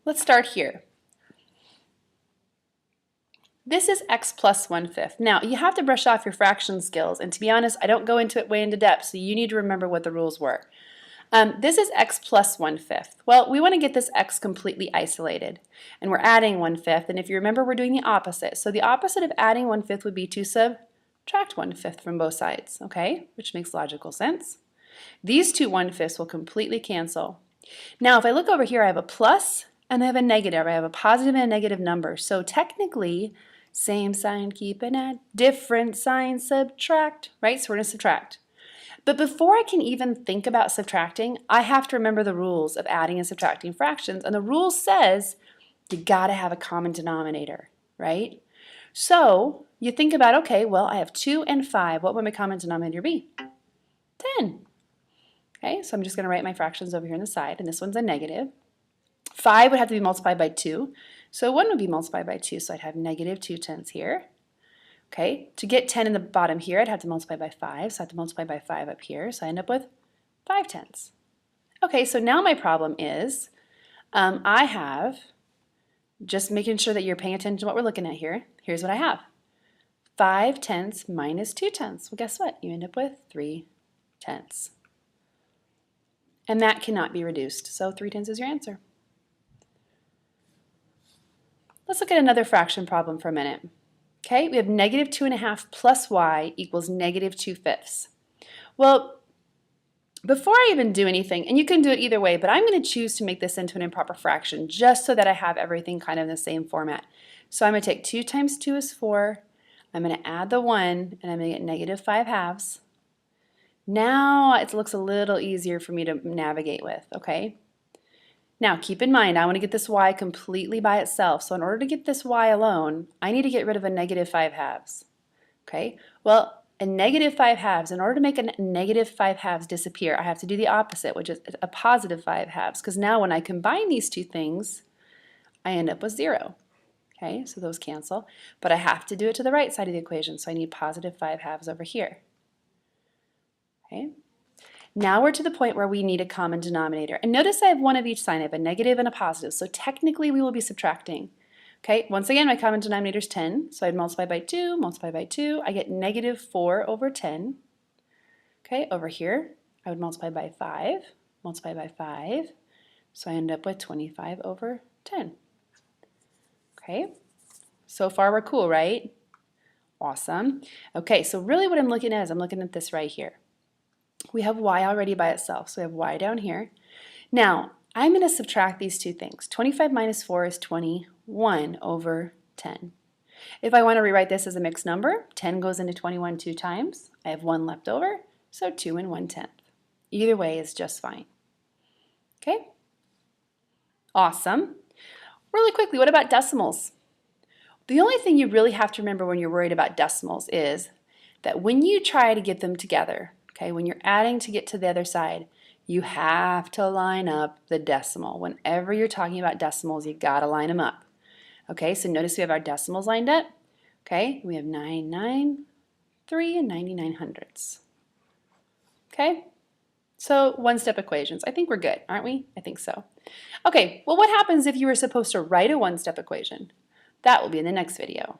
Let's start here. This is x plus 1/5. Now, you have to brush off your fraction skills, and to be honest, I don't go into it way into depth, so you need to remember what the rules were. This is x plus 1/5. Well, we want to get this x completely isolated, and we're adding 1/5, and if you remember, we're doing the opposite. So the opposite of adding 1/5 would be to subtract 1/5 from both sides, okay? Which makes logical sense. These two 1/5s will completely cancel. Now, if I look over here, I have a plus and I have a negative. I have a positive and a negative number. So technically, same sign, keep and add, different sign, subtract, right? So we're going to subtract. But before I can even think about subtracting, I have to remember the rules of adding and subtracting fractions. And the rule says you got to have a common denominator, right? So you think about, okay, well, I have 2 and 5. What would my common denominator be? 10. Okay, so I'm just going to write my fractions over here on the side, and this one's a negative. 5 would have to be multiplied by 2, so 1 would be multiplied by 2, so I'd have negative 2/10 here. Okay, to get 10 in the bottom here, I'd have to multiply by 5, so I have to multiply by 5 up here, so I end up with 5/10. Okay, so now my problem is I have, just making sure that you're paying attention to what we're looking at here, here's what I have. 5/10 minus 2/10. Well, guess what? You end up with 3/10. And that cannot be reduced, so 3/10 is your answer. Let's look at another fraction problem for a minute. Okay, we have negative 2.5 plus y equals negative 2/5. Well, before I even do anything, and you can do it either way, but I'm going to choose to make this into an improper fraction just so that I have everything kind of in the same format. So I'm going to take 2 times 2 is 4. I'm going to add the 1, and I'm going to get negative 5/2. Now it looks a little easier for me to navigate with, okay? Now keep in mind, I want to get this y completely by itself. So in order to get this y alone, I need to get rid of a negative 5/2. Okay? Well, a negative 5/2, in order to make a negative 5/2 disappear, I have to do the opposite, which is a positive 5/2, because now when I combine these two things, I end up with 0. Okay? So those cancel. But I have to do it to the right side of the equation, so I need positive 5/2 over here. Okay? Now we're to the point where we need a common denominator. And notice I have one of each sign. I have a negative and a positive. So technically we will be subtracting. Okay, once again, my common denominator is 10. So I'd multiply by 2, multiply by 2. I get negative 4 over 10. Okay, over here, I would multiply by 5, multiply by 5. So I end up with 25 over 10. Okay, so far we're cool, right? Awesome. Okay, so really what I'm looking at is I'm looking at this right here. We have y already by itself, so we have y down here. Now, I'm going to subtract these two things. 25 minus 4 is 21 over 10. If I want to rewrite this as a mixed number, 10 goes into 21 2 times. I have 1 left over, so 2 and 1/10. Either way is just fine. Okay? Awesome. Really quickly, what about decimals? The only thing you really have to remember when you're worried about decimals is that when you try to get them together, okay, when you're adding to get to the other side, you have to line up the decimal. Whenever you're talking about decimals, you got to line them up. Okay, so notice we have our decimals lined up. Okay, we have 993 and 99 hundredths. Okay, so one-step equations. I think we're good, aren't we? I think so. Okay, well, what happens if you were supposed to write a one-step equation? That will be in the next video.